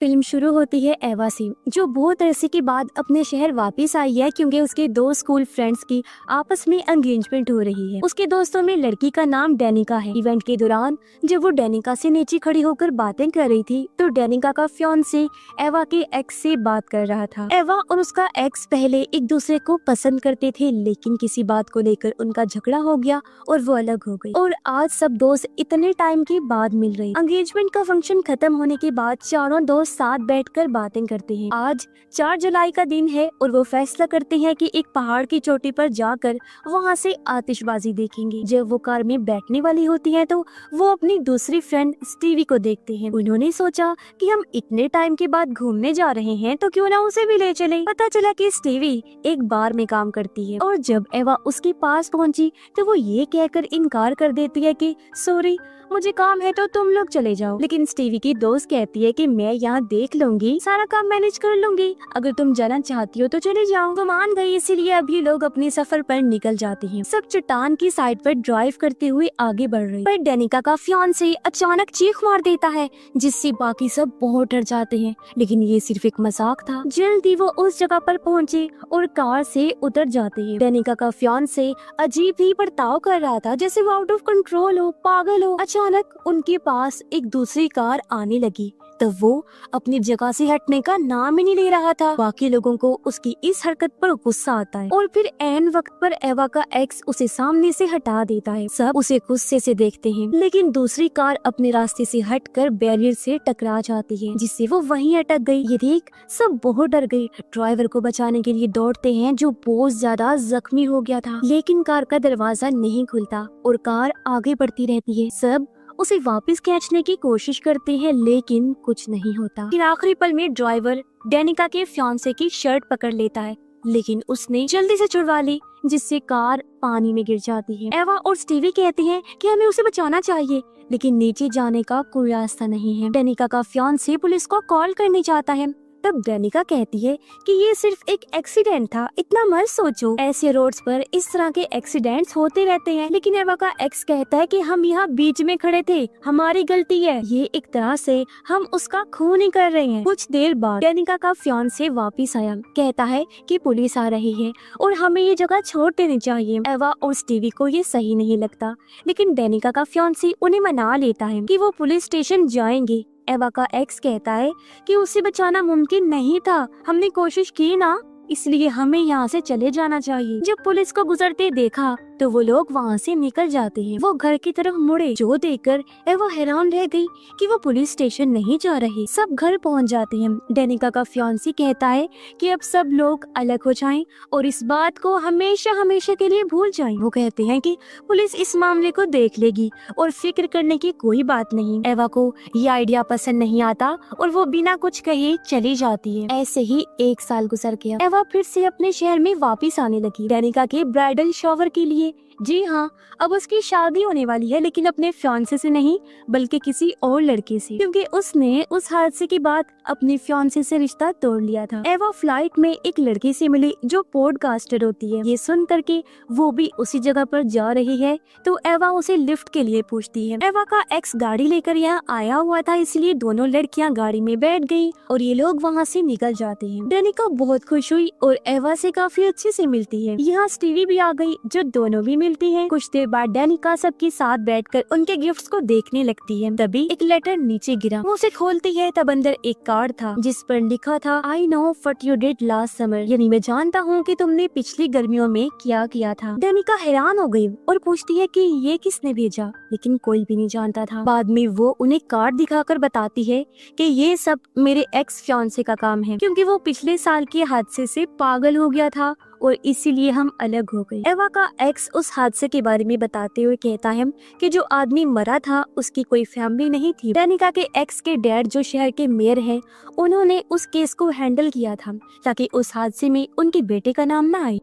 Film शुरू होती है एवा से, जो बहुत अरसे के बाद अपने शहर वापस आई है क्योंकि उसके दो स्कूल फ्रेंड्स की आपस में एंगेजमेंट हो रही है। उसके दोस्तों में लड़की का नाम डेनिका है। इवेंट के दौरान जब वो डेनिका से नीचे खड़ी होकर बातें कर रही थी तो डेनिका का फियांसे एवा के एक्स से बात कर रहा था। एवा और उसका एक्स पहले एक दूसरे को पसंद करते थे, लेकिन किसी बात को लेकर उनका झगड़ा हो गया और वो अलग हो गई। और आज सब दोस्त इतने टाइम के बाद मिल रहे। एंगेजमेंट का फंक्शन खत्म होने के बाद चारों दोस्त साथ बैठकर बातें करते हैं। आज 4 जुलाई का दिन है और वो फैसला करते हैं कि एक पहाड़ की चोटी पर जाकर वहाँ से आतिशबाजी देखेंगे। जब वो कार में बैठने वाली होती है तो वो अपनी दूसरी फ्रेंड स्टीवी को देखते हैं। उन्होंने सोचा कि हम इतने टाइम के बाद घूमने जा रहे हैं तो क्यों ना उसे भी ले चले। पता चला कि स्टीवी एक बार में काम करती है और जब एवा उसके पास पहुंची तो वो ये कहकर इनकार कर देती है कि सॉरी, मुझे काम है तो तुम लोग चले जाओ। लेकिन स्टीवी की दोस्त कहती है कि मैं यहाँ देख लूंगी, सारा काम मैनेज कर लूंगी, अगर तुम जाना चाहती हो तो चले जाओ। वो मान गई, इसीलिए अभी लोग अपने सफर पर निकल जाते हैं। सब चट्टान की साइड पर ड्राइव करते हुए आगे बढ़ रहे, पर डेनिका का फियांसे अचानक चीख मार देता है जिससे बाकी सब बहुत डर जाते हैं। लेकिन ये सिर्फ एक मजाक था। जल्दी वो उस जगह पर पहुँचे और कार से उतर जाते हैं। डेनिका का फियांसे अजीब ही बर्ताव कर रहा था, जैसे वो आउट ऑफ कंट्रोल हो, पागल हो। अचानक उनके पास एक दूसरी कार आने लगी तब वो अपनी जगह से हटने का नाम ही नहीं ले रहा था। बाकी लोगों को उसकी इस हरकत पर गुस्सा आता है और फिर ऐन वक्त पर एवा का एक्स उसे सामने से हटा देता है। सब उसे गुस्से से देखते हैं, लेकिन दूसरी कार अपने रास्ते से हटकर बैरियर से टकरा जाती है जिससे वो वहीं अटक गई। ये देख सब बहुत डर गए। ड्राइवर को बचाने के लिए दौड़ते हैं जो बहुत ज्यादा जख्मी हो गया था, लेकिन कार का दरवाजा नहीं खुलता और कार आगे बढ़ती रहती है। सब उसे वापस खींचने की कोशिश करते हैं, लेकिन कुछ नहीं होता। फिर आखिरी पल में ड्राइवर डेनिका के फियांसे की शर्ट पकड़ लेता है, लेकिन उसने जल्दी से छुड़वा ली जिससे कार पानी में गिर जाती है। एवा और स्टीवी कहते हैं कि हमें उसे बचाना चाहिए, लेकिन नीचे जाने का कोई रास्ता नहीं है। डेनिका का फियांसे पुलिस को कॉल करने जाता है। तब डेनिका कहती है कि ये सिर्फ एक एक्सीडेंट था, इतना मत सोचो, ऐसे रोड्स पर इस तरह के एक्सीडेंट्स होते रहते हैं। लेकिन एवा का एक्स कहता है कि हम यहाँ बीच में खड़े थे, हमारी गलती है, ये एक तरह से हम उसका खून ही कर रहे हैं। कुछ देर बाद डेनिका का फियांसे वापस आया, कहता है कि पुलिस आ रही है और हमें ये जगह छोड़ देनी चाहिए। एवा और स्टीवी को ये सही नहीं लगता, लेकिन डेनिका का फियांसे उन्हें मना लेता है कि वो पुलिस स्टेशन जाएंगे। एवा का एक्स कहता है कि उसे बचाना मुमकिन नहीं था, हमने कोशिश की ना, इसलिए हमें यहाँ से चले जाना चाहिए। जब पुलिस को गुजरते देखा तो वो लोग वहाँ से निकल जाते हैं। वो घर की तरफ मुड़े, जो देखकर एवा हैरान रह गई कि वो पुलिस स्टेशन नहीं जा रहे। सब घर पहुँच जाते हैं। डेनिका का फियांसे कहता है कि अब सब लोग अलग हो जाएं और इस बात को हमेशा हमेशा के लिए भूल जाएं। वो कहते हैं कि पुलिस इस मामले को देख लेगी और फिक्र करने की कोई बात नहीं। एवा को ये आइडिया पसंद नहीं आता और वो बिना कुछ कहे चली जाती है। ऐसे ही 1 साल गुजर गया। एवा फिर से अपने शहर में वापस आने लगी, डेनिका के ब्राइडल शॉवर के लिए। जी हाँ, अब उसकी शादी होने वाली है, लेकिन अपने फियांसे से नहीं बल्कि किसी और लड़के से, क्योंकि उसने उस हादसे के बाद अपने फियांसे से रिश्ता तोड़ लिया था। एवा फ्लाइट में एक लड़की से मिली जो पॉडकास्टर होती है। ये सुन करके वो भी उसी जगह पर जा रही है तो एवा उसे लिफ्ट के लिए पूछती है। एवा का एक्स गाड़ी लेकर यहाँ आया हुआ था, इसलिए दोनों लड़कियाँ गाड़ी में बैठ गयी और ये लोग वहाँ से निकल जाते हैं। डेनिका बहुत खुश हुई और एवा से काफी अच्छे से मिलती है। यहाँ स्टीवी भी आ गई जो दोनों भी मिलती है। कुछ देर बाद डेनिका सबके साथ बैठकर उनके गिफ्ट्स को देखने लगती है। तभी एक लेटर नीचे गिरा। वो उसे खोलती है तब अंदर एक कार्ड था जिस पर लिखा था I know what you did last summer, यानी मैं जानता हूँ कि तुमने पिछली गर्मियों में क्या किया था। डेनिका हैरान हो गई और पूछती है कि ये किसने भेजा, लेकिन कोई भी नहीं जानता था। बाद में वो उन्हें कार्ड दिखाकर बताती है कि ये सब मेरे एक्स फियांसे का काम है, क्योंकि वो पिछले साल के हादसे से पागल हो गया था और इसीलिए हम अलग हो गए। एवा का एक्स उस हादसे के बारे में बताते हुए कहता है कि जो आदमी मरा था उसकी कोई फैमिली नहीं थी। डेनिका के एक्स के डैड जो शहर के मेयर हैं, उन्होंने उस केस को हैंडल किया था ताकि उस हादसे में उनके बेटे का नाम ना आए।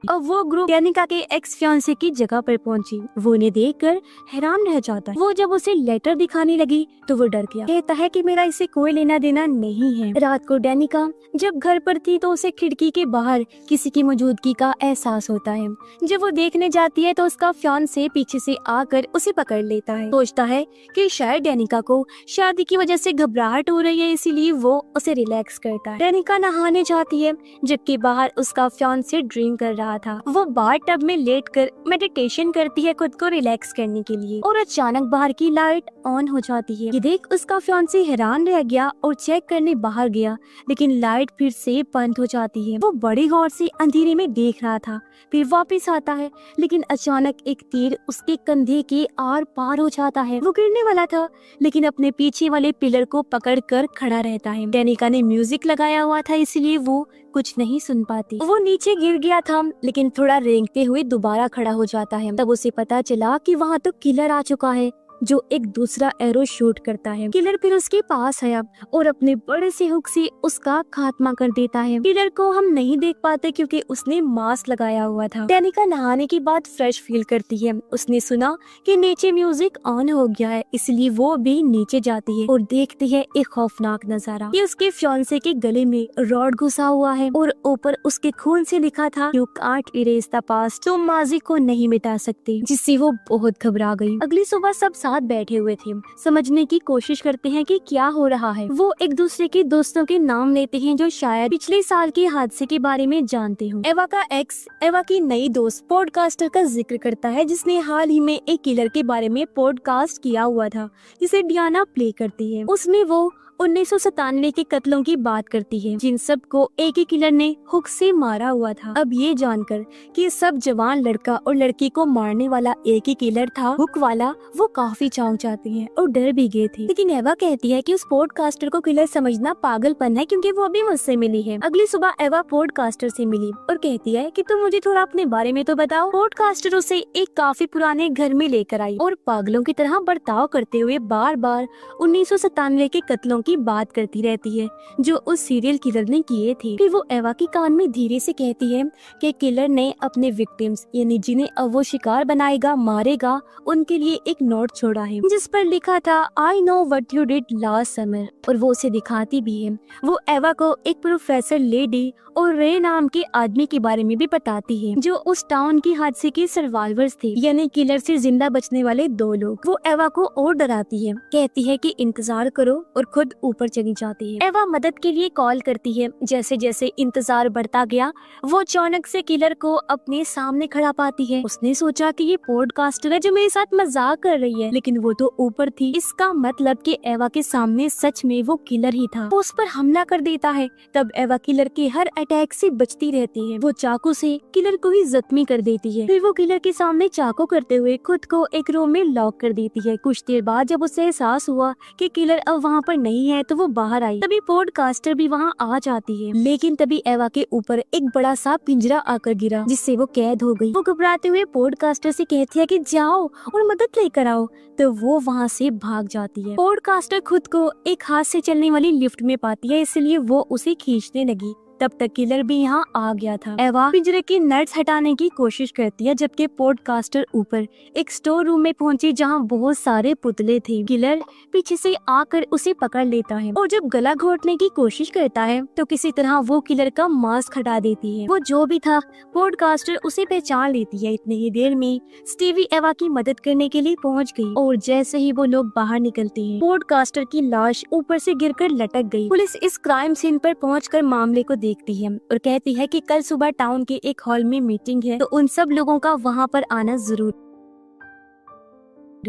थी। अब वो ग्रुप डेनिका के एक्स फियांसे की जगह पर पहुंची। वो उन्हें देखकर हैरान रह जाता है। वो जब उसे लेटर दिखाने लगी तो वो डर गया। कहता है कि मेरा इसे कोई लेना देना नहीं है। रात को डेनिका जब घर पर थी तो उसे खिड़की के बाहर किसी की मौजूदगी का एहसास होता है। जब वो देखने जाती है तो उसका फियांसे पीछे से आकर उसे पकड़ लेता है। सोचता है कि शायद डेनिका को शादी की वजह से घबराहट हो रही है, इसीलिए वो उसे रिलैक्स करता है। डेनिका नहाने जाती है जबकि बाहर उसका फियांसे ड्रिंक कर रहा था। वो बाथ टब में लेटकर मेडिटेशन करती है खुद को रिलैक्स करने के लिए, और अचानक बाहर की लाइट ऑन हो जाती है। ये देख उसका फियांसे हैरान रह गया और चेक करने बाहर गया, लेकिन लाइट फिर से बंद हो जाती है। वो बड़ी गौर से अंधेरे में देख रहा था, फिर वापस आता है, लेकिन अचानक एक तीर उसके कंधे के आर पार हो जाता है। वो गिरने वाला था, लेकिन अपने पीछे वाले पिलर को पकड़कर खड़ा रहता है। डेनिका ने म्यूजिक लगाया हुआ था, इसलिए वो कुछ नहीं सुन पाती। वो नीचे गिर गया था, लेकिन थोड़ा रेंगते हुए दोबारा खड़ा हो जाता है। तब उसे पता चला कि वहाँ तो किलर आ चुका है, जो एक दूसरा एरो शूट करता है। किलर फिर उसके पास आया और अपने बड़े से हुक से उसका खात्मा कर देता है। किलर को हम नहीं देख पाते क्योंकि उसने मास्क लगाया हुआ था। डेनिका नहाने के बाद फ्रेश फील करती है। उसने सुना कि नीचे म्यूजिक ऑन हो गया है, इसलिए वो भी नीचे जाती है और देखती है एक खौफनाक नजारा कि उसके फियांसे के गले में रॉड घुसा हुआ है और ऊपर उसके खून से लिखा था, you can't erase the past, तुम माजी को नहीं मिटा सकते, जिससे वो बहुत घबरा गई। अगली सुबह सब साथ बैठे हुए थे, समझने की कोशिश करते हैं कि क्या हो रहा है। वो एक दूसरे के दोस्तों के नाम लेते हैं जो शायद पिछले साल के हादसे के बारे में जानते हो। एवा का एक्स एवा की नई दोस्त पॉडकास्टर का जिक्र करता है, जिसने हाल ही में एक किलर के बारे में पॉडकास्ट किया हुआ था, जिसे डियाना प्ले करती है। उसमें वो 1997 के कत्लों की बात करती है, जिन सब को एक ही किलर ने हुक से मारा हुआ था। अब ये जानकर कि सब जवान लड़का और लड़की को मारने वाला एक ही किलर था, हुक वाला, वो काफी चौंक जाती हैं और डर भी गए थे। लेकिन एवा कहती है कि उस पॉडकास्टर को किलर समझना पागलपन है, क्योंकि वो अभी मुझसे मिली है। अगली सुबह एवा पॉडकास्टर से मिली और कहती है कि तुम मुझे थोड़ा अपने बारे में तो बताओ। पॉडकास्टर उसे एक काफी पुराने घर में लेकर आई और पागलों की तरह बर्ताव करते हुए बार बार 1997 के कत्लों की बात करती रहती है जो उस सीरियल किलर ने किए थे। फिर वो एवा के कान में धीरे से कहती है कि किलर ने अपने विक्टिम्स, यानी जिन्हें अब वो शिकार बनाएगा, मारेगा, उनके लिए एक नोट छोड़ा है जिस पर लिखा था, I know what you did last summer, और वो उसे दिखाती भी है। वो एवा को एक प्रोफेसर लेडी और रे नाम के आदमी के बारे में भी बताती है, जो उस टाउन की हादसे के सर्वाइवर्स थे, यानी किलर से जिंदा बचने वाले 2 लोग। वो एवा को और डराती है, कहती है कि इंतजार करो, और खुद ऊपर चली जाती है। एवा मदद के लिए कॉल करती है। जैसे जैसे इंतजार बढ़ता गया, वो अचानक से किलर को अपने सामने खड़ा पाती है। उसने सोचा कि ये पॉडकास्टर है जो मेरे साथ मजाक कर रही है, लेकिन वो तो ऊपर थी। इसका मतलब कि एवा के सामने सच में वो किलर ही था। वो उस पर हमला कर देता है। तब एवा किलर के हर अटैक से बचती रहती है। वो चाकू से किलर को ही जख्मी कर देती है। फिर वो किलर के सामने चाकू करते हुए खुद को एक रूम में लॉक कर देती है। कुछ देर बाद जब उसे एहसास हुआ कि किलर अब वहाँ पर नहीं है, तो वो बाहर आई। तभी पॉडकास्टर भी वहाँ आ जाती है, लेकिन तभी एवा के ऊपर एक बड़ा सा पिंजरा आकर गिरा, जिससे वो कैद हो गई। वो घबराते हुए पॉडकास्टर से कहती है कि जाओ और मदद लेकर आओ, तो वो वहाँ से भाग जाती है। पॉडकास्टर खुद को एक हाथ से चलने वाली लिफ्ट में पाती है, इसलिए वो उसे खींचने लगी। तब तक किलर भी यहाँ आ गया था। एवा पिंजरे की नट्स हटाने की कोशिश करती है, जबकि पॉडकास्टर ऊपर एक स्टोर रूम में पहुंची जहाँ बहुत सारे पुतले थे। किलर पीछे से आकर उसे पकड़ लेता है और जब गला घोटने की कोशिश करता है तो किसी तरह वो किलर का मास्क हटा देती है। वो जो भी था, पॉडकास्टर उसे पहचान लेती है। इतनी ही देर में स्टीवी एवा की मदद करने के लिए पहुँच गयी और जैसे ही वो लोग बाहर निकलते हैं, पॉडकास्टर की लाश ऊपर से गिरकर लटक गयी। पुलिस इस क्राइम सीन पर पहुँचकर मामले को देखती है और कहती है कि कल सुबह टाउन के एक हॉल में मीटिंग है, तो उन सब लोगों का वहाँ पर आना जरूर।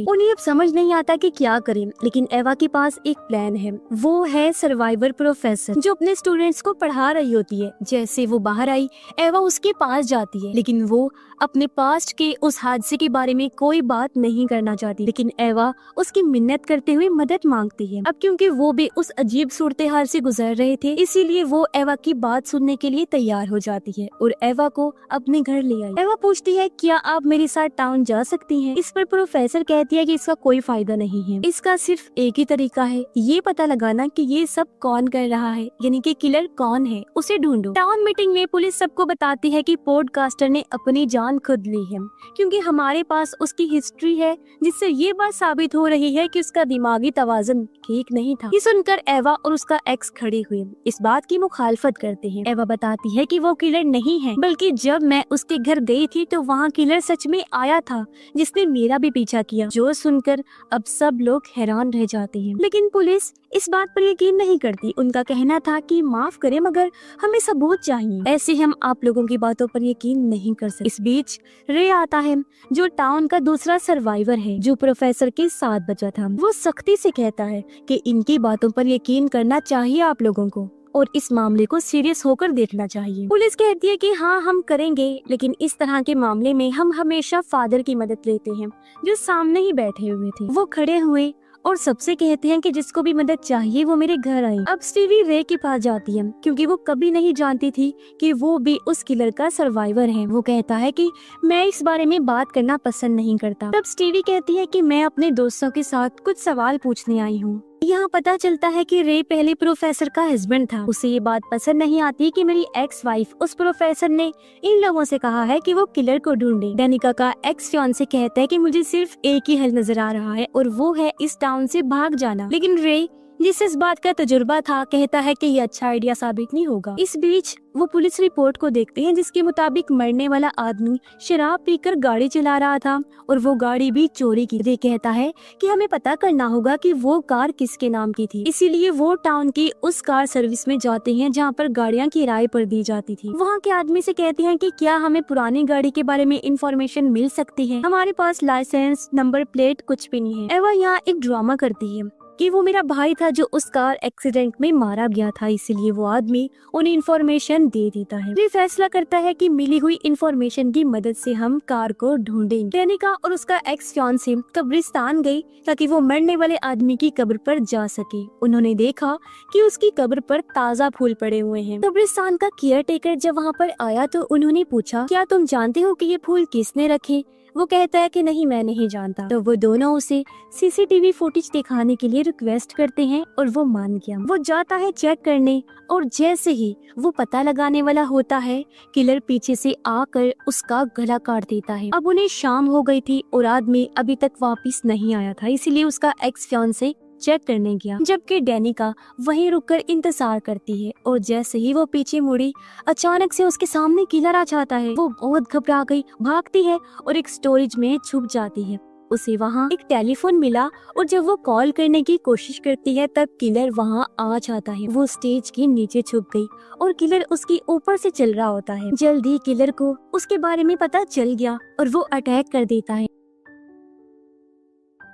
उन्हें अब समझ नहीं आता कि क्या करें, लेकिन एवा के पास एक प्लान है। वो है सर्वाइवर प्रोफेसर, जो अपने स्टूडेंट्स को पढ़ा रही होती है। जैसे वो बाहर आई, एवा उसके पास जाती है, लेकिन वो अपने पास्ट के उस हादसे के बारे में कोई बात नहीं करना चाहती। लेकिन एवा उसकी मिन्नत करते हुए मदद मांगती है। अब क्योंकि वो भी उस अजीब सूरत हाल से गुजर रहे थे, इसीलिए वो एवा की बात सुनने के लिए तैयार हो जाती है और एवा को अपने घर ले आई। एवा पूछती है, क्या आप मेरे साथ टाउन जा सकती हैं? इस पर प्रोफेसर कहती कहती है कि इसका कोई फायदा नहीं है, इसका सिर्फ एक ही तरीका है, ये पता लगाना कि ये सब कौन कर रहा है, यानी कि किलर कौन है, उसे ढूंढो। टाउन मीटिंग में पुलिस सबको बताती है कि पॉडकास्टर ने अपनी जान खुद ली है, क्योंकि हमारे पास उसकी हिस्ट्री है, जिससे ये बात साबित हो रही है कि उसका दिमागी तवाज़ुन ठीक नहीं था। ये सुनकर एवा और उसका एक्स खड़े हुए इस बात की मुखालफत करते हैं। एवा बताती है कि वो किलर नहीं है, बल्कि जब मैं उसके घर गई थी तो वहाँ किलर सच में आया था, जिसने मेरा भी पीछा किया। जो सुनकर अब सब लोग हैरान रह जाते हैं, लेकिन पुलिस इस बात पर यकीन नहीं करती। उनका कहना था कि माफ करें, मगर हमें सबूत चाहिए, ऐसे हम आप लोगों की बातों पर यकीन नहीं कर सकते। इस बीच रे आता है, जो टाउन का दूसरा सर्वाइवर है, जो प्रोफेसर के साथ बचा था। वो सख्ती से कहता है कि इनकी बातों पर यकीन करना चाहिए आप लोगों को, और इस मामले को सीरियस होकर देखना चाहिए। पुलिस कहती है कि हाँ हम करेंगे, लेकिन इस तरह के मामले में हम हमेशा फादर की मदद लेते हैं, जो सामने ही बैठे हुए थे। वो खड़े हुए और सबसे कहते हैं कि जिसको भी मदद चाहिए वो मेरे घर आए। अब स्टीवी रे के पास जाती है, क्योंकि वो कभी नहीं जानती थी कि वो भी उस किलर का सर्वाइवर है। वो कहता है कि मैं इस बारे में बात करना पसंद नहीं करता। तब स्टीवी कहती है कि मैं अपने दोस्तों के साथ कुछ सवाल पूछने आई हूँ। यहाँ पता चलता है कि रे पहले प्रोफेसर का हस्बैंड था। उसे ये बात पसंद नहीं आती कि मेरी एक्स वाइफ उस प्रोफेसर ने इन लोगों से कहा है कि वो किलर को ढूंढे। डेनिका का एक्स फियांसे कहता है कि मुझे सिर्फ एक ही हल नजर आ रहा है, और वो है इस टाउन से भाग जाना। लेकिन रे, जिसे इस बात का तजुर्बा था, कहता है कि ये अच्छा आइडिया साबित नहीं होगा। इस बीच वो पुलिस रिपोर्ट को देखते हैं, जिसके मुताबिक मरने वाला आदमी शराब पीकर गाड़ी चला रहा था, और वो गाड़ी भी चोरी की। रे कहता है कि हमें पता करना होगा कि वो कार किसके नाम की थी, इसीलिए वो टाउन की उस कार सर्विस में जाते हैं जहाँ पर गाड़ियाँ किराए पर दी जाती थी। वहाँ के आदमी से कहते हैं कि क्या हमें पुरानी गाड़ी के बारे में इंफॉर्मेशन मिल सकती है, हमारे पास लाइसेंस, नंबर प्लेट कुछ भी नहीं है। एवा यहाँ एक ड्रामा करती है कि वो मेरा भाई था जो उस कार एक्सीडेंट में मारा गया था, इसीलिए वो आदमी उन्हें इंफॉर्मेशन दे देता है। रे फैसला करता है कि मिली हुई इंफॉर्मेशन की मदद से हम कार को ढूंढेंगे। डेनिका और उसका एक्स फियांसे कब्रिस्तान गई ताकि वो मरने वाले आदमी की कब्र पर जा सके। उन्होंने देखा कि उसकी कब्र पर ताज़ा फूल पड़े हुए हैं। कब्रिस्तान का केयर टेकर जब वहाँ पर आया तो उन्होंने पूछा, क्या तुम जानते हो कि ये फूल किसने रखे? वो कहता है कि नहीं, मैं नहीं जानता। तो वो दोनों उसे सीसीटीवी फुटेज दिखाने के लिए रिक्वेस्ट करते हैं, और वो मान गया। वो जाता है चेक करने, और जैसे ही वो पता लगाने वाला होता है, किलर पीछे से आकर उसका गला काट देता है। अब उन्हें शाम हो गई थी और आदमी अभी तक वापस नहीं आया था, इसीलिए उसका एक्स फियांसे चेक करने गया, जबकि डेनिका वहीं रुककर इंतजार करती है। और जैसे ही वो पीछे मुड़ी, अचानक से उसके सामने किलर आ जाता है। वो बहुत घबरा गई, भागती है और एक स्टोरेज में छुप जाती है। उसे वहाँ एक टेलीफोन मिला, और जब वो कॉल करने की कोशिश करती है तब किलर वहाँ आ जाता है। वो स्टेज के नीचे छुप गई और किलर उसके ऊपर से चल रहा होता है। जल्दी किलर को उसके बारे में पता चल गया और वो अटैक कर देता है।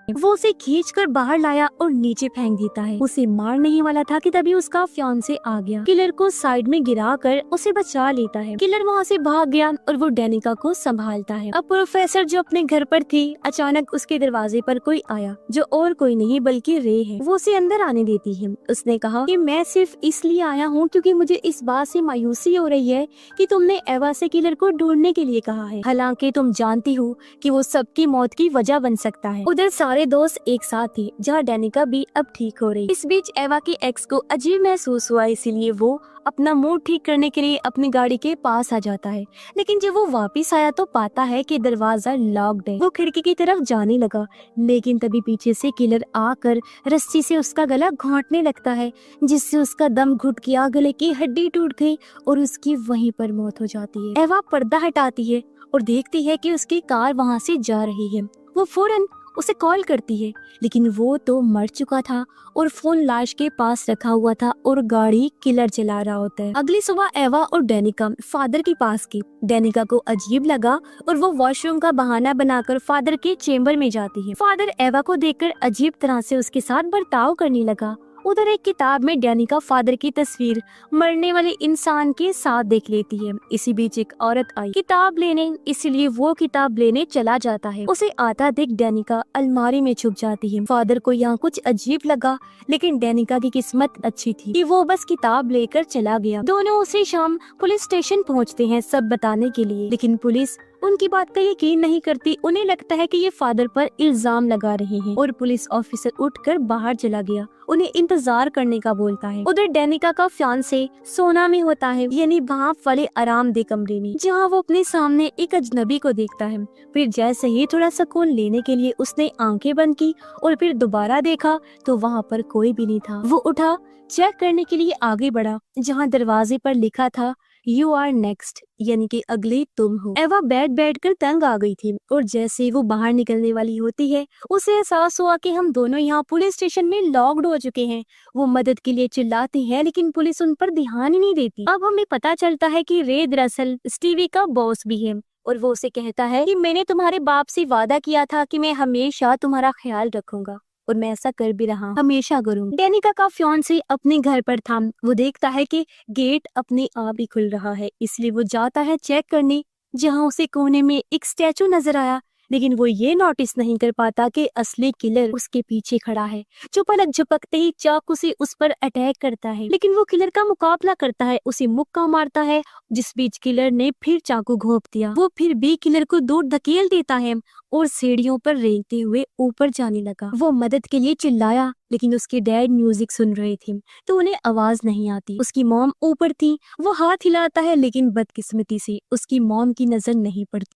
वो उसे खींचकर बाहर लाया और नीचे फेंक देता है। उसे मारने ही वाला था कि तभी उसका फियांसे आ गया। किलर को साइड में गिराकर उसे बचा लेता है। किलर वहाँ से भाग गया और वो डेनिका को संभालता है। अब प्रोफेसर जो अपने घर पर थी, अचानक उसके दरवाजे पर कोई आया, जो और कोई नहीं बल्कि रे है। वो उसे अंदर आने देती है। उसने कहा कि मैं सिर्फ इसलिए आया हूँ क्योंकि मुझे इस बात से मायूसी हो रही है कि तुमने एवा से किलर को ढूंढने के लिए कहा है, हालांकि तुम जानती हो कि वो सबकी मौत की वजह बन सकता है। उधर सारे दोस्त एक साथ थे, जहाँ डेनिका भी अब ठीक हो रही। इस बीच एवा की एक्स को अजीब महसूस हुआ, इसीलिए वो अपना मूड ठीक करने के लिए अपनी गाड़ी के पास आ जाता है। लेकिन जब वो वापस आया तो पाता है कि दरवाजा लॉक्ड है। वो खिड़की की तरफ जाने लगा, लेकिन तभी पीछे से किलर आकर रस्सी से उसका गला घोंटने लगता है, जिससे उसका दम घुट गया, गले की हड्डी टूट गई और उसकी वहीं पर मौत हो जाती है। एवा पर्दा हटाती है और देखती है कि उसकी कार वहाँ से जा रही है। वो फौरन उसे कॉल करती है, लेकिन वो तो मर चुका था और फोन लाश के पास रखा हुआ था और गाड़ी किलर चला रहा होता है। अगली सुबह एवा और डेनिका फादर के पास गई। डेनिका को अजीब लगा और वो वॉशरूम का बहाना बनाकर फादर के चेम्बर में जाती है। फादर एवा को देखकर अजीब तरह से उसके साथ बर्ताव करने लगा। उधर एक किताब में डेनिका फादर की तस्वीर मरने वाले इंसान के साथ देख लेती है। इसी बीच एक औरत आई किताब लेने, इसलिए वो किताब लेने चला जाता है। उसे आता देख डेनिका अलमारी में छुप जाती है। फादर को यहाँ कुछ अजीब लगा, लेकिन डेनिका की किस्मत अच्छी थी कि वो बस किताब लेकर चला गया। दोनों उसी शाम पुलिस स्टेशन पहुँचते हैं सब बताने के लिए, लेकिन पुलिस उनकी बात का यकीन नहीं करती। उन्हें लगता है कि ये फादर पर इल्जाम लगा रहे हैं और पुलिस ऑफिसर उठकर बाहर चला गया, उन्हें इंतजार करने का बोलता है। उधर डेनिका का फियांसे सोना में होता है, यानी वहाँ वाले आरामदेह कमरे में, जहाँ वो अपने सामने एक अजनबी को देखता है। फिर जैसे ही थोड़ा सुकून लेने के लिए उसने आंखें बंद की और फिर दोबारा देखा तो वहाँ पर कोई भी नहीं था। वो उठा, चेक करने के लिए आगे बढ़ा, जहाँ दरवाजे पर लिखा था यू आर नेक्स्ट, यानी कि अगले तुम हो। एवा बैठ कर तंग आ गई थी और जैसे वो बाहर निकलने वाली होती है उसे एहसास हुआ कि हम दोनों यहाँ पुलिस स्टेशन में लॉक्ड हो चुके हैं। वो मदद के लिए चिल्लाती है लेकिन पुलिस उन पर ध्यान ही नहीं देती। अब हमें पता चलता है कि रे दरअसल स्टीवी का बॉस भी है और वो उसे कहता है कि मैंने तुम्हारे बाप से वादा किया था कि मैं हमेशा तुम्हारा ख्याल रखूंगा और मैं ऐसा कर भी रहा, हमेशा करूंगा। डेनिका का फियांसे अपने घर पर था। वो देखता है कि गेट अपने आप ही खुल रहा है, इसलिए वो जाता है चेक करने, जहां उसे कोने में एक स्टैचू नजर आया। लेकिन वो ये नोटिस नहीं कर पाता कि असली किलर उसके पीछे खड़ा है, जो पलक झपकते ही चाकू से उस पर अटैक करता है। लेकिन वो किलर का मुकाबला करता है, उसे मुक्का मारता है, जिस बीच किलर ने फिर चाकू घोंप दिया। वो फिर भी किलर को दूर धकेल देता है और सीढ़ियों पर रेंगते हुए ऊपर जाने लगा। वो मदद के लिए चिल्लाया लेकिन उसके डैड म्यूजिक सुन रहे थे तो उन्हें आवाज नहीं आती। उसकी मॉम ऊपर थी, वो हाथ हिलाता है लेकिन बदकिस्मती से उसकी मॉम की नजर नहीं पड़ती।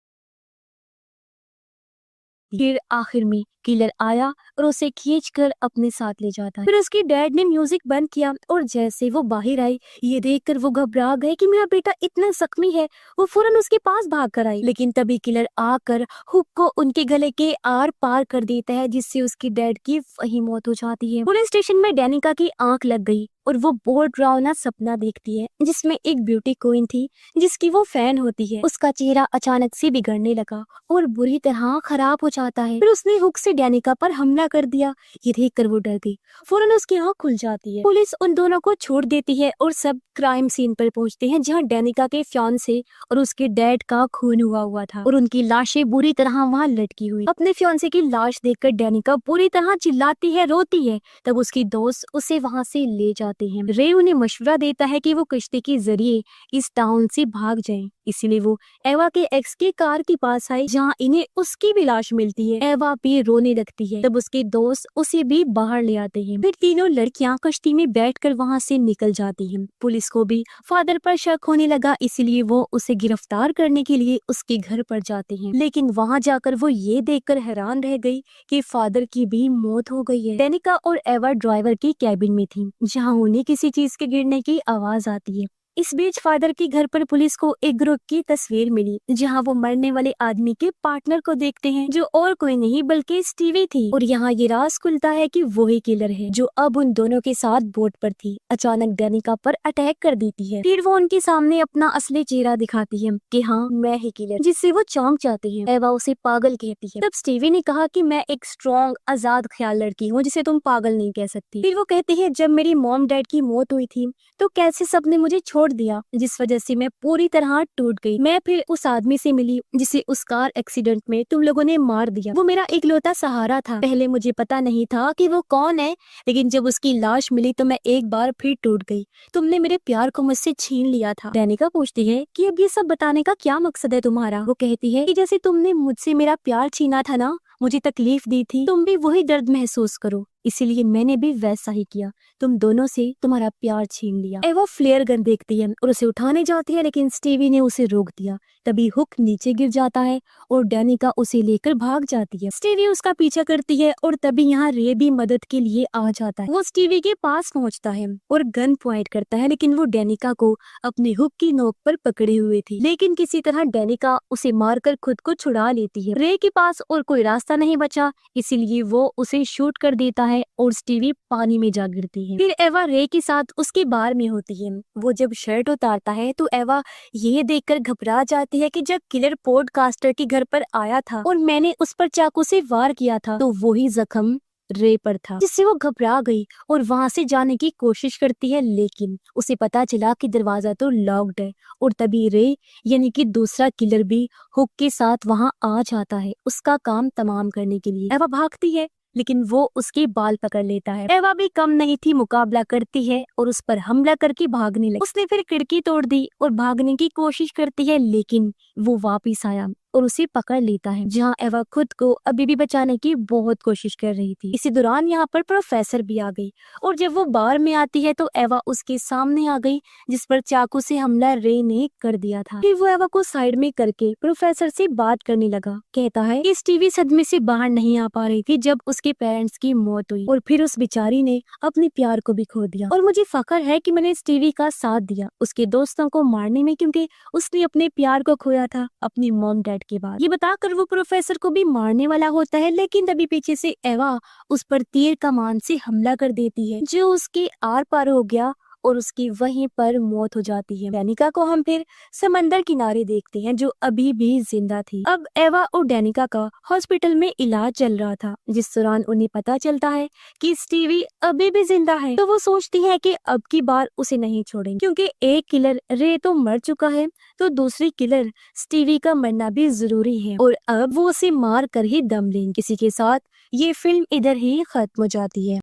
फिर आखिर में किलर आया और उसे खींचकर अपने साथ ले जाता है। फिर उसके डैड ने म्यूजिक बंद किया और जैसे वो बाहर आई, ये देखकर वो घबरा गए कि मेरा बेटा इतना जख्मी है। वो फौरन उसके पास भाग कर आई, लेकिन तभी किलर आकर हुक को उनके गले के आर पार कर देता है, जिससे उसकी डैड की वही मौत हो जाती है। पुलिस स्टेशन में डेनिका की आंख लग गई और वो बहुत डरावना सपना देखती है, जिसमें एक ब्यूटी क्वीन थी जिसकी वो फैन होती है। उसका चेहरा अचानक से बिगड़ने लगा और बुरी तरह खराब हो जाता है। फिर उसने हुक से डेनिका पर हमला कर दिया। ये देखकर वो डर गई, फौरन उसकी आंख खुल जाती है। पुलिस उन दोनों को छोड़ देती है और सब क्राइम सीन पर पहुंचते हैं, जहां डेनिका के फियांसे और उसके डैड का खून हुआ था और उनकी लाशें बुरी तरह वहां लटकी हुई। अपने फियांसे की लाश देखकर डेनिका बुरी तरह चिल्लाती है, रोती है। तब उसकी दोस्त उसे वहां से ले जाते हैं। रे उन्हें मशवरा देता है कि वो कश्ती के जरिए इस टाउन से भाग जाएं। इसीलिए वो एवा के एक्स की कार के पास आई, जहां इन्हें उसकी भी लाश मिलती है। एवा भी रोने लगती है। तब उसके दोस्त उसे भी बाहर ले आते हैं। फिर तीनों लड़कियां कश्ती में बैठकर वहां से निकल जाती हैं। पुलिस को भी फादर पर शक होने लगा, इसीलिए वो उसे गिरफ्तार करने के लिए उसके घर पर जाते हैं। लेकिन वहां जाकर वो ये देखकर हैरान रह गई कि फादर की भी मौत हो गई है। डेनिका और एवा ड्राइवर की कैबिन में थी, जहाँ उन्हें किसी चीज के गिरने की आवाज आती है। इस बीच फादर के घर पर पुलिस को एक ग्रुप की तस्वीर मिली, जहां वो मरने वाले आदमी के पार्टनर को देखते हैं, जो और कोई नहीं बल्कि स्टीवी थी। और यहाँ ये राज खुलता है कि वही किलर है जो अब उन दोनों के साथ बोट पर थी। अचानक डेनिका पर अटैक कर देती है। फिर वो उनके सामने अपना असली चेहरा दिखाती है कि हाँ मैं ही किलर, जिससे वो चौंक जाते हैं। एवा उसे पागल कहती है। तब स्टीवी ने कहा कि मैं एक स्ट्रॉन्ग आजाद ख्याल लड़की हूँ, जिसे तुम पागल नहीं कह सकती। फिर वो कहते हैं जब मेरी मॉम डैड की मौत हुई थी तो कैसे सबने मुझे छोड़ दिया, जिस वजह से मैं पूरी तरह टूट गई। मैं फिर उस आदमी से मिली जिसे उस कार एक्सीडेंट में तुम लोगों ने मार दिया। वो मेरा इकलौता सहारा था। पहले मुझे पता नहीं था कि वो कौन है, लेकिन जब उसकी लाश मिली तो मैं एक बार फिर टूट गई। तुमने मेरे प्यार को मुझसे छीन लिया था। डेनिका पूछती है कि अब ये सब बताने का क्या मकसद है तुम्हारा। वो कहती है कि जैसे तुमने मुझसे मेरा प्यार छीना था ना, मुझे तकलीफ दी थी, तुम भी वही दर्द महसूस करो, इसीलिए मैंने भी वैसा ही किया। तुम दोनों से तुम्हारा प्यार छीन लिया। एवा फ्लेयर गन देखती है और उसे उठाने जाती है, लेकिन स्टीवी ने उसे रोक दिया। तभी हुक नीचे गिर जाता है और डेनिका उसे लेकर भाग जाती है। स्टीवी उसका पीछा करती है और तभी यहाँ रे भी मदद के लिए आ जाता है। वो स्टीवी के पास पहुँचता है और गन पॉइंट करता है, लेकिन वो डेनिका को अपने हुक की नोक पर पकड़े हुए थी। लेकिन किसी तरह डेनिका उसे मारकर खुद को छुड़ा लेती है। रे के पास और कोई रास्ता नहीं बचा, इसीलिए वो उसे शूट कर देता है और स्टीवी पानी में जा गिरती है। फिर एवा रे के साथ उसके बार में होती है। वो जब शर्ट उतारता है तो एवा ये देखकर घबरा जाती है कि जब किलर पॉडकास्टर के घर पर आया था और मैंने उस पर चाकू से वार किया था तो वही जख्म रे पर था, जिससे वो घबरा गई और वहां से जाने की कोशिश करती है। लेकिन उसे पता चला कि दरवाजा तो लॉक्ड है और तभी रे यानी कि दूसरा किलर भी हुक के साथ वहां आ जाता है उसका काम तमाम करने के लिए। एवा भागती है लेकिन वो उसके बाल पकड़ लेता है। एवा भी कम नहीं थी, मुकाबला करती है और उस पर हमला करके भागने लगी। उसने फिर खिड़की तोड़ दी और भागने की कोशिश करती है, लेकिन वो वापिस आया और उसे पकड़ लेता है, जहाँ एवा खुद को अभी भी बचाने की बहुत कोशिश कर रही थी। इसी दौरान यहाँ पर प्रोफेसर भी आ गई और जब वो बार में आती है तो एवा उसके सामने आ गई, जिस पर चाकू से हमला रे ने कर दिया था। फिर वो एवा को साइड में करके प्रोफेसर से बात करने लगा। कहता है कि स्टीवी सदमे से बाहर नहीं आ पा रही थी जब उसके पेरेंट्स की मौत हुई और फिर उस बेचारी ने अपने प्यार को भी खो दिया, और मुझे फख्र है कि मैंने स्टीवी का साथ दिया उसके दोस्तों को मारने में, क्योंकि उसने अपने प्यार को खोया था अपनी मॉम डैड के बाद। ये बताकर वो प्रोफेसर को भी मारने वाला होता है, लेकिन तभी पीछे से एवा उस पर तीर कमान से हमला कर देती है, जो उसके आर पार हो गया और उसकी वहीं पर मौत हो जाती है। डेनिका को हम फिर समंदर किनारे देखते हैं, जो अभी भी जिंदा थी। अब एवा और डेनिका का हॉस्पिटल में इलाज चल रहा था, जिस दौरान उन्हें पता चलता है कि स्टीवी अभी भी जिंदा है। तो वो सोचती है कि अब की बार उसे नहीं छोड़ेंगे, क्योंकि एक किलर रे तो मर चुका है, तो दूसरी किलर स्टीवी का मरना भी जरूरी है और अब वो उसे मार कर ही दम लेंगे। इसी के साथ ये फिल्म इधर ही खत्म हो जाती है।